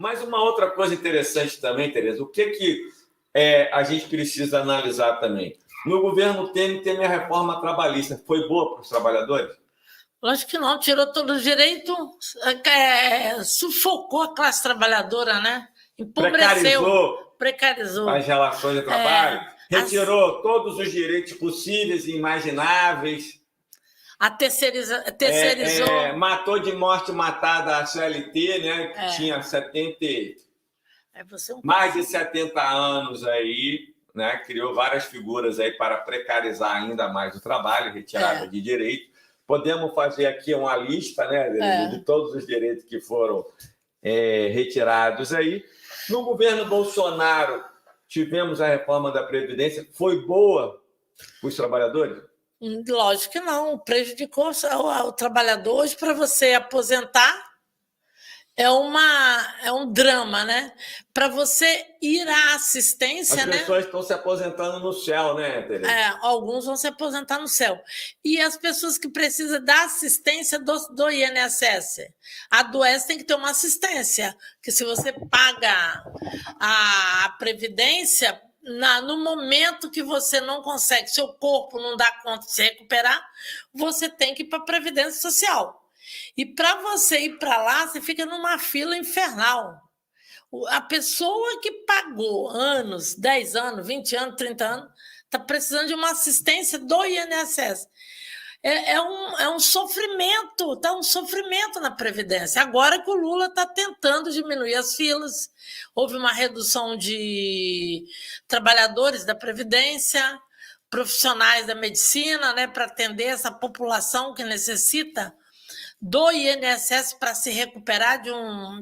Mas uma outra coisa interessante também, Tereza, o que a gente precisa analisar também? No governo Temer tem a reforma trabalhista. Foi boa para os trabalhadores? Lógico que não, tirou todo o direito, sufocou a classe trabalhadora, né? Empobreceu, precarizou as relações de trabalho, retirou todos os direitos possíveis e imagináveis. Terceirizou. Matou de morte matada a CLT, né? Que tinha mais de 70 anos aí, né? Criou várias figuras aí para precarizar ainda mais o trabalho, retirada de direito. Podemos fazer aqui uma lista, né, de todos os direitos que foram retirados aí. No governo Bolsonaro, tivemos a reforma da Previdência. Foi boa para os trabalhadores? Lógico que não. Prejudicou o trabalhador. Hoje, para você aposentar, é um drama, né? Para você ir à assistência, as pessoas estão se aposentando no céu, né, Tereza? Alguns vão se aposentar no céu. E as pessoas que precisam da assistência do INSS, adoece, tem que ter uma assistência, que se você paga a previdência, no momento que você não consegue, seu corpo não dá conta de se recuperar, você tem que ir para a Previdência Social. E para você ir para lá, você fica numa fila infernal. A pessoa que pagou anos, 10 anos, 20 anos, 30 anos, está precisando de uma assistência do INSS. É um sofrimento, está um sofrimento na Previdência. Agora que o Lula está tentando diminuir as filas, houve uma redução de trabalhadores da Previdência, profissionais da medicina, né, para atender essa população que necessita do INSS para se recuperar de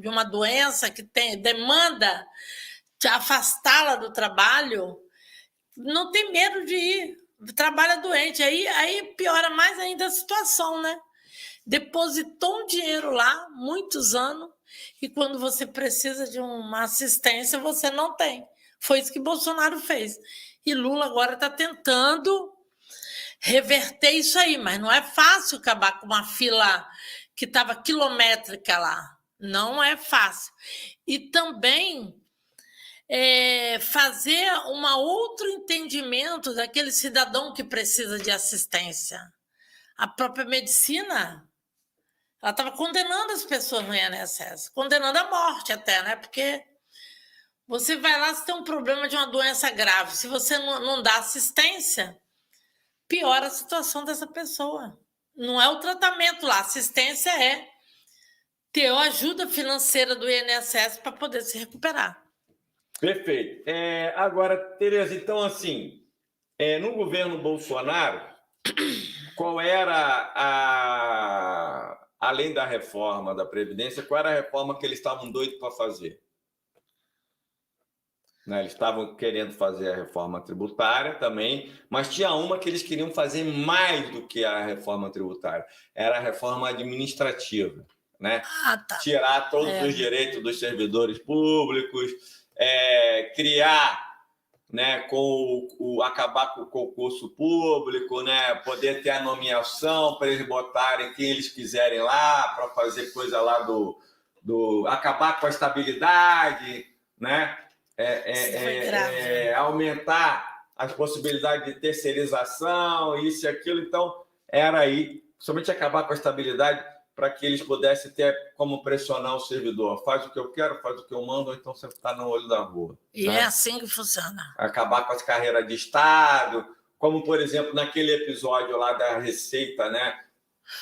uma doença que demanda afastá-la do trabalho, não tem medo de ir, trabalha doente. Aí piora mais ainda a situação, né? Depositou um dinheiro lá, muitos anos, e quando você precisa de uma assistência, você não tem. Foi isso que Bolsonaro fez. E Lula agora está tentando reverter isso aí, mas não é fácil acabar com uma fila que estava quilométrica lá. Não é fácil. E também fazer um outro entendimento daquele cidadão que precisa de assistência. A própria medicina, ela estava condenando as pessoas no INSS, condenando a morte até, né? Porque você vai lá, se tem um problema de uma doença grave, se você não dá assistência, piora a situação dessa pessoa. Não é o tratamento lá, a assistência é ter a ajuda financeira do INSS para poder se recuperar. Perfeito. Agora, Tereza, então, assim, no governo Bolsonaro, qual era além da reforma da Previdência, qual era a reforma que eles estavam doidos para fazer? Né? Eles estavam querendo fazer a reforma tributária também, mas tinha uma que eles queriam fazer mais do que a reforma tributária. Era a reforma administrativa, né? Tá. Tirar todos os direitos dos servidores públicos, criar, né, acabar com o concurso público, né, poder ter a nomeação para eles botarem quem eles quiserem lá, para fazer coisa lá acabar com a estabilidade, né? Aumentar as possibilidades de terceirização, isso e aquilo. Então, era aí, somente acabar com a estabilidade para que eles pudessem ter como pressionar o servidor. Faz o que eu quero, faz o que eu mando, ou então você está no olho da rua. E né? É assim que funciona. Acabar com as carreiras de Estado, como, por exemplo, naquele episódio lá da Receita, né,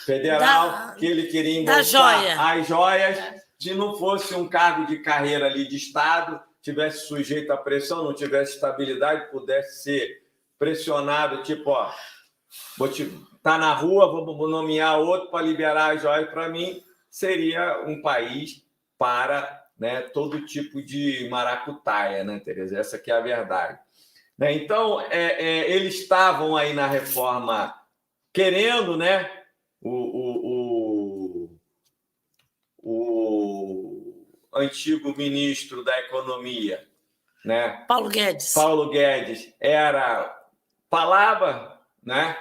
Federal, que ele queria embolsar as joias, se não fosse um cargo de carreira ali de Estado, tivesse sujeito à pressão, não tivesse estabilidade, pudesse ser pressionado, tipo, tá na rua, vou nomear outro para liberar as joias para mim, seria um país para, né, todo tipo de maracutaia, né, Tereza? Essa que é a verdade. Né? Então, eles estavam aí na reforma querendo, né, o antigo ministro da Economia, né? Paulo Guedes. Paulo Guedes falava, né?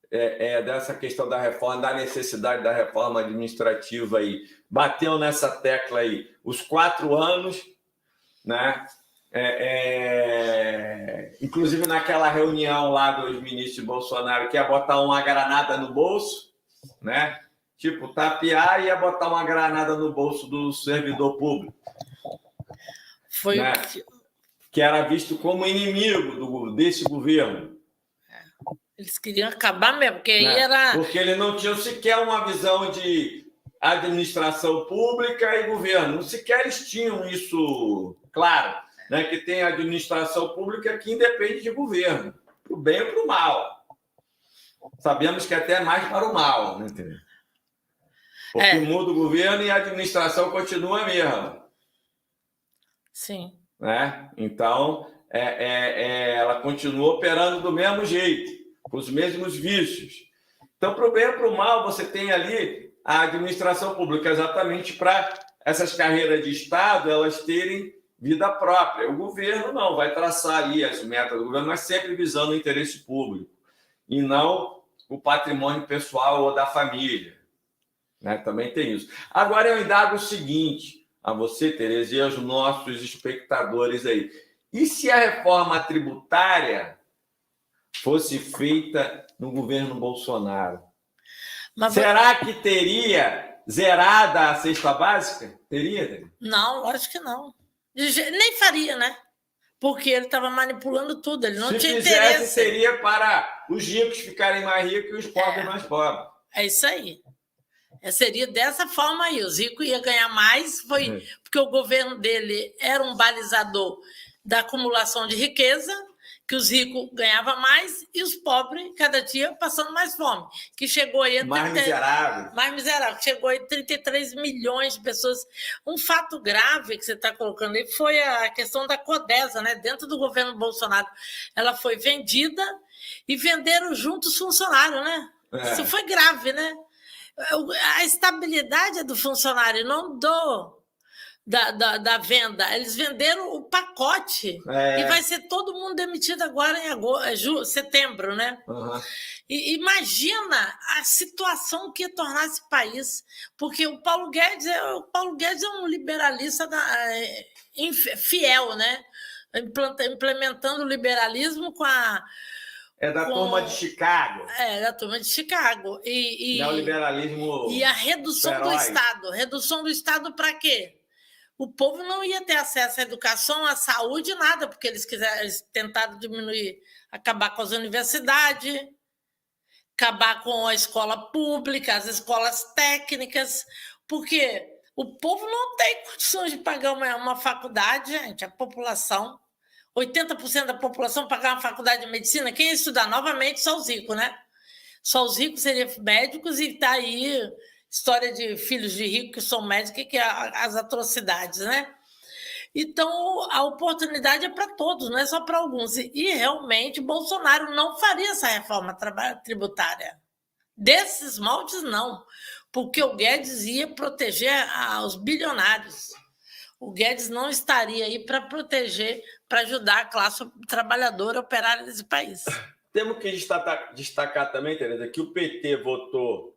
dessa questão da reforma, da necessidade da reforma administrativa aí, bateu nessa tecla aí os 4 anos, né? Inclusive naquela reunião lá dos ministros de Bolsonaro, que ia botar uma granada no bolso, né? Tipo, tapear e ia botar uma granada no bolso do servidor público. Foi né? Que era visto como inimigo desse governo. Eles queriam acabar mesmo, porque aí era... Porque eles não tinham sequer uma visão de administração pública e governo. Não sequer eles tinham isso claro, né? Que tem administração pública que independe de governo, para o bem ou para o mal. Sabemos que até mais para o mal, né? Porque muda o governo e a administração continua a mesma. Sim. Né? Então, ela continua operando do mesmo jeito, com os mesmos vícios. Então, para o bem ou para o mal, você tem ali a administração pública exatamente para essas carreiras de Estado elas terem vida própria. O governo não, vai traçar ali as metas do governo, mas sempre visando o interesse público e não o patrimônio pessoal ou da família. Né? Também tem isso. Agora, eu indago o seguinte a você, Tereza, e aos nossos espectadores aí. E se a reforma tributária fosse feita no governo Bolsonaro? Será que teria zerada a cesta básica? Teria? Não, lógico que não. Nem faria, né? Porque ele estava manipulando tudo, ele não tinha interesse. Se fizesse, seria para os ricos ficarem mais ricos e os pobres mais pobres. É isso aí. Seria dessa forma aí, os ricos iam ganhar mais, porque o governo dele era um balizador da acumulação de riqueza, que os ricos ganhavam mais e os pobres, cada dia, passando mais fome, que chegou aí... Mais miserável. Mais miserável, chegou aí 33 milhões de pessoas. Um fato grave que você está colocando aí foi a questão da Codesa, né? Dentro do governo Bolsonaro. Ela foi vendida e venderam junto os funcionários, né? Isso foi grave, né? A estabilidade é do funcionário, não da venda. Eles venderam o pacote e vai ser todo mundo demitido agora em setembro, né? Uhum. E imagina a situação que ia tornar esse país, porque o Paulo Guedes é um liberalista fiel, né? Implementando o liberalismo com a... turma de Chicago. Da turma de Chicago. Neoliberalismo. E a redução do Estado. Redução do Estado para quê? O povo não ia ter acesso à educação, à saúde, nada, porque eles tentaram diminuir, acabar com as universidades, acabar com a escola pública, as escolas técnicas, porque o povo não tem condições de pagar uma faculdade, gente, a população... 80% da população pagar uma faculdade de medicina, quem ia estudar? Novamente, só os ricos, né? Só os ricos seriam médicos e está aí história de filhos de ricos que são médicos, que é as atrocidades, né? Então, a oportunidade é para todos, não é só para alguns. E realmente, Bolsonaro não faria essa reforma tributária. Desses moldes, não. Porque o Guedes ia proteger os bilionários. O Guedes não estaria aí para proteger, para ajudar a classe trabalhadora operária desse país. Temos que destacar também, Tereza, que o PT votou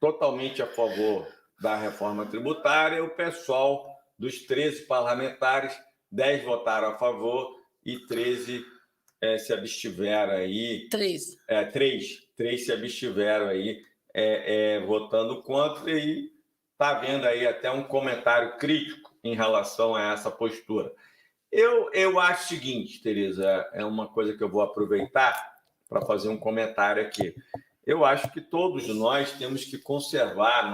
totalmente a favor da reforma tributária. O pessoal dos 13 parlamentares, 10 votaram a favor e 13 se abstiveram aí. 3 se abstiveram aí votando contra, e está vendo aí até um comentário crítico em relação a essa postura. Eu acho o seguinte, Tereza, é uma coisa que eu vou aproveitar para fazer um comentário aqui. Eu acho que todos nós temos que conservar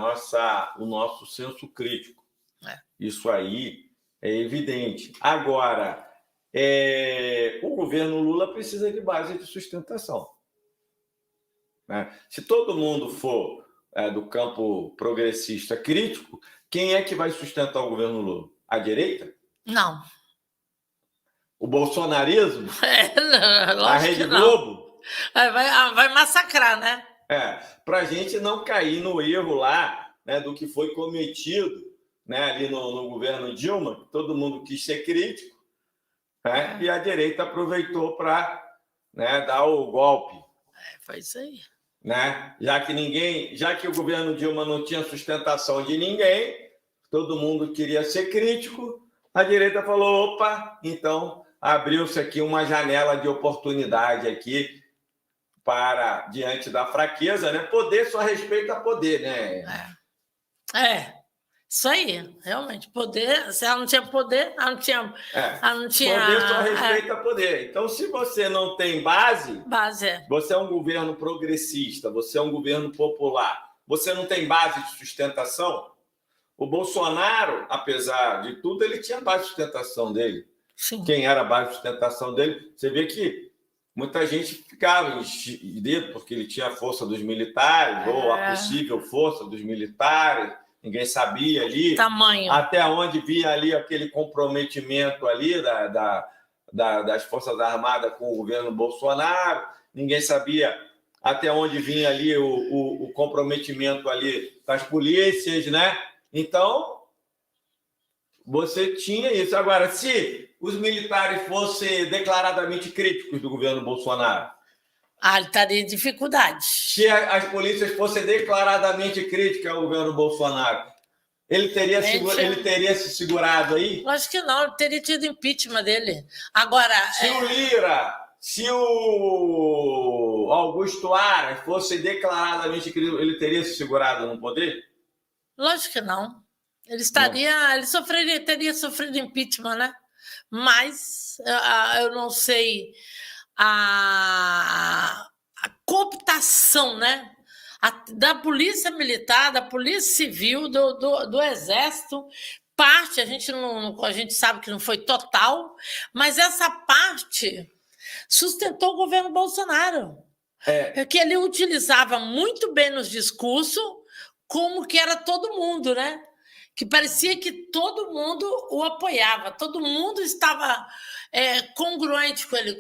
o nosso senso crítico. Isso aí é evidente. Agora, o governo Lula precisa de base de sustentação. Né? Se todo mundo for do campo progressista crítico, quem é que vai sustentar o governo Lula? A direita? Não. O bolsonarismo? Não, a Rede Globo? Vai massacrar, né? Para a gente não cair no erro lá, né, do que foi cometido, né, ali no governo Dilma, todo mundo quis ser crítico, né, e a direita aproveitou para, né, dar o golpe. Foi isso aí. né? Já que o governo Dilma não tinha sustentação de ninguém, todo mundo queria ser crítico, a direita falou, opa, então abriu-se aqui uma janela de oportunidade aqui para, diante da fraqueza, né? Poder só respeita poder, né? Isso aí, realmente. Poder, se ela não tinha poder, ela não tinha. Poder só respeita poder. Então, se você não tem base, você é um governo progressista, você é um governo popular, você não tem base de sustentação. O Bolsonaro, apesar de tudo, ele tinha base de sustentação dele. Sim. Quem era a base de sustentação dele? Você vê que muita gente ficava em dedo porque ele tinha a força dos militares, ou a possível força dos militares. Ninguém sabia ali tamanho, até onde via ali aquele comprometimento ali das Forças Armadas com o governo Bolsonaro. Ninguém sabia até onde vinha ali o comprometimento ali das polícias, né? Então, você tinha isso. Agora, se os militares fossem declaradamente críticos do governo Bolsonaro, ele estaria em dificuldade. Se as polícias fossem declaradamente críticas ao governo Bolsonaro, ele teria se segurado aí? Lógico que não, ele teria tido impeachment dele. Agora. Se o Lira, se o Augusto Aras fosse declaradamente crítico, ele teria se segurado no poder? Lógico que não. Ele teria sofrido impeachment, né? Mas eu não sei a cooptação, né? Da polícia militar, da polícia civil, do exército, parte, a gente sabe que não foi total, mas essa parte sustentou o governo Bolsonaro. Que ele utilizava muito bem nos discursos, como que era todo mundo, né? Que parecia que todo mundo o apoiava, todo mundo estava congruente com ele,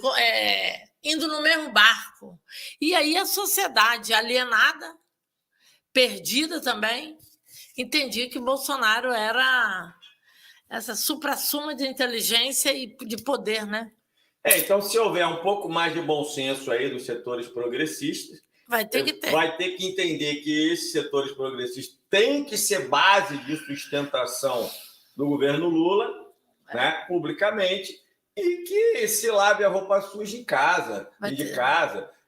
indo no mesmo barco. E aí a sociedade alienada, perdida também, entendia que Bolsonaro era essa supra-suma de inteligência e de poder, né? Então, se houver um pouco mais de bom senso aí dos setores progressistas, vai ter que entender que esses setores progressistas têm que ser base de sustentação do governo Lula, né, publicamente, e que se lave a roupa suja em casa,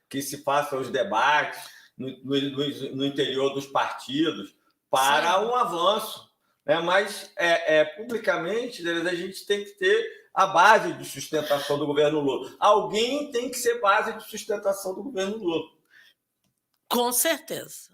que se façam os debates no interior dos partidos para um avanço. Né? Mas, publicamente, a gente tem que ter a base de sustentação do governo Lula. Alguém tem que ser base de sustentação do governo Lula. Com certeza.